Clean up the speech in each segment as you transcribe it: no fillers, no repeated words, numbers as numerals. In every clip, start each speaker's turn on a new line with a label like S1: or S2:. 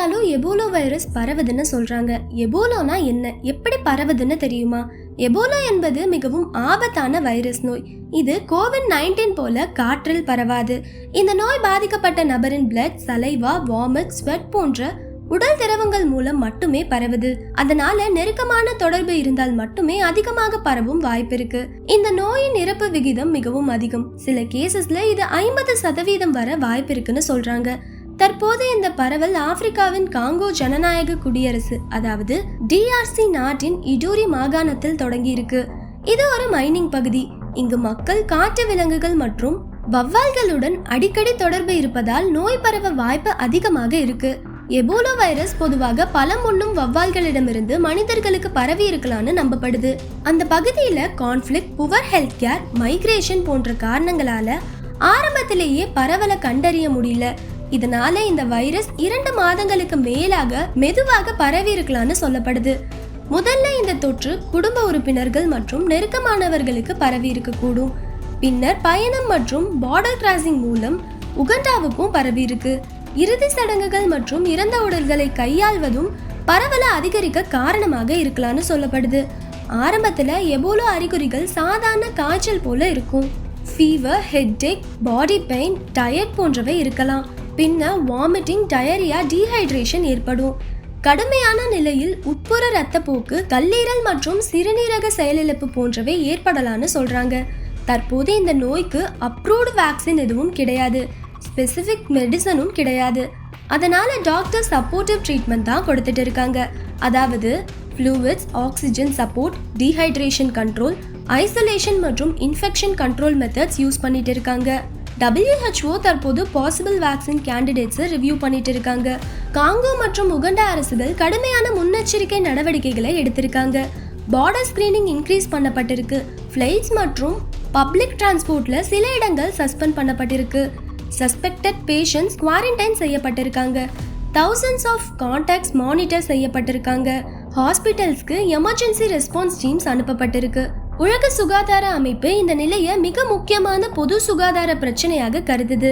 S1: பார்த்தாலும் Ebola virus பரவுதுன்னு சொல்றாங்க. எபோலானா என்ன, எப்படி பரவுதுன்னு தெரியுமா? எபோலா என்பது மிகவும் ஆபத்தான வைரஸ் நோய். இது கோவிட்-19 போல காற்றில் பரவாது. இந்த நோய் பாதிக்கப்பட்ட நபரின் பிளட், சலைவா, வாமிட், ஸ்வெட் போன்ற உடல் திரவங்கள் மூலம் மட்டுமே பரவுது. அதனால நெருக்கமான தொடர்பு இருந்தால் மட்டுமே அதிகமாக பரவும் வாய்ப்பு இருக்கு. இந்த நோயின் இறப்பு விகிதம் மிகவும் அதிகம். சில கேசஸ்ல இது 50% வர வாய்ப்பு இருக்குன்னு சொல்றாங்க. தற்போது இந்த பரவல் ஆப்பிரிக்காவின் காங்கோ ஜனநாயக குடியரசு, அதாவது DRC நாட்டின் இடூரி மாகாணத்தில் தொடங்கி இருக்கு. இது ஒரு மைனிங் பகுதி. இங்கு மக்கள், காட்டு விலங்குகள் மற்றும் வவ்வால்களுடன் அடிக்கடி தொடர்பு இருப்பதால் நோய் பரவ வாய்ப்பு அதிகமாக இருக்கு. எபோலா வைரஸ் பொதுவாக பழம் உண்ணும் வவ்வால்களிடமிருந்து மனிதர்களுக்கு பரவி இருக்கலாம்னு நம்பப்படுது. அந்த பகுதியில conflict, poor health care, migration போன்ற காரணங்களால ஆரம்பத்திலேயே பரவலை கண்டறிய முடியல. இதனால இந்த வைரஸ் 2 மாதங்களுக்கு மேலாக மெதுவாக பரவி இருக்கலாம்னு சொல்லப்படுது. முதல்ல இந்த தொற்று குடும்ப உறுப்பினர்கள் மற்றும் நெருக்கமானவர்களுக்கு பரவி இருக்கக்கூடும். பின்னர் பயணம் மற்றும் பார்டர் கிராசிங் மூலம் உகண்டாவுக்கும் பரவி இருக்கு. இறுதி சடங்குகள் மற்றும் இறந்த உடல்களை கையாள்வதும் பரவலை அதிகரிக்க காரணமாக இருக்கலாம்னு சொல்லப்படுது. ஆரம்பத்துல எபோலா அறிகுறிகள் சாதாரண காய்ச்சல் போல இருக்கும். Fever, headache, body pain, tired போன்றவை இருக்கலாம். பின்னர் வாமிட்டிங், டயரியா, டீஹைட்ரேஷன் ஏற்படும். கடுமையான நிலையில் உட்புற இரத்தப்போக்கு, கல்லீரல் மற்றும் சிறுநீரக செயலிழப்பு போன்றவை ஏற்படலாம்னு சொல்றாங்க. தற்போது இந்த நோய்க்கு அப்ரூவ்டு வேக்சின் எதுவும் கிடையாது. ஸ்பெசிஃபிக் மெடிசனும் கிடையாது. அதனால டாக்டர் சப்போர்ட்டிவ் ட்ரீட்மெண்ட் தான் கொடுத்துட்டு இருக்காங்க. அதாவது fluids, oxygen support, dehydration control, isolation மற்றும் இன்ஃபெக்ஷன் கண்ட்ரோல் மெத்தட்ஸ் யூஸ் பண்ணிட்டு இருக்காங்க. WHO தற்போது பாசிபிள் வேக்சின் கேண்டிடேட்ஸை ரிவ்யூ பண்ணிட்டு இருக்காங்க. காங்கோ மற்றும் உகண்டா அரசுகள் கடுமையான முன்னெச்சரிக்கை நடவடிக்கைகளை எடுத்திருக்காங்க. பார்டர் ஸ்கிரீனிங் இன்க்ரீஸ் பண்ணப்பட்டிருக்கு. ஃப்ளைட்ஸ் மற்றும் பப்ளிக் டிரான்ஸ்போர்ட்ல சில இடங்கள் சஸ்பெண்ட் பண்ணப்பட்டிருக்கு. சஸ்பெக்டட் பேஷண்ட்ஸ் குவாரண்டைன் செய்யப்பட்டிருக்காங்க. thousands ஆஃப் கான்டாக்ட்ஸ் மானிட்டர் செய்யப்பட்டிருக்காங்க. ஹாஸ்பிட்டல்ஸ்க்கு எமர்ஜென்சி ரெஸ்பான்ஸ் டீம்ஸ் அனுப்பப்பட்டிருக்கு. உலக சுகாதார அமைப்பு இந்த நிலையை மிக முக்கியமான பொது சுகாதார பிரச்சனையாக கருதுது.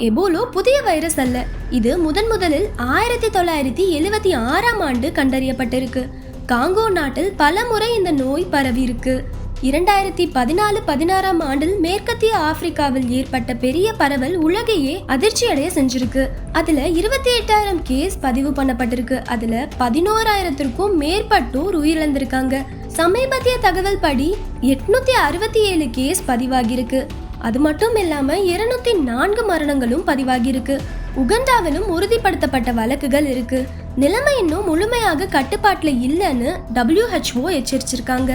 S1: எபோலா புதிய வைரஸ் அல்ல. இது முதலில் 1976ஆம் ஆண்டு கண்டறியப்பட்டிருக்கு. காங்கோ நாட்டில் பல முறை இந்த நோய் பரவி இருக்கு. 2014-16ஆம் ஆண்டில் மேற்கத்திய ஆப்பிரிக்காவில் ஏற்பட்ட பெரிய பரவல் உலகையே அதிர்ச்சியடைய செஞ்சிருக்கு. அதுல 28,000 கேஸ் பதிவு பண்ணப்பட்டிருக்கு. அதுல 11,000க்கும் மேற்பட்டோர் உயிரிழந்திருக்காங்க. சமீபத்திய தகவல் படி 867 கேஸ் பதிவாகியிருக்கு. அது மட்டும் இல்லாம 204 மரணங்களும் பதிவாகியிருக்கு. உகண்டாவிலும் உறுதிப்படுத்தப்பட்ட வழக்குகள் இருக்கு. நிலைமை இன்னும் முழுமையாக கட்டுப்பாட்டுல இல்லைன்னு WHO எச்சரிச்சிருக்காங்க.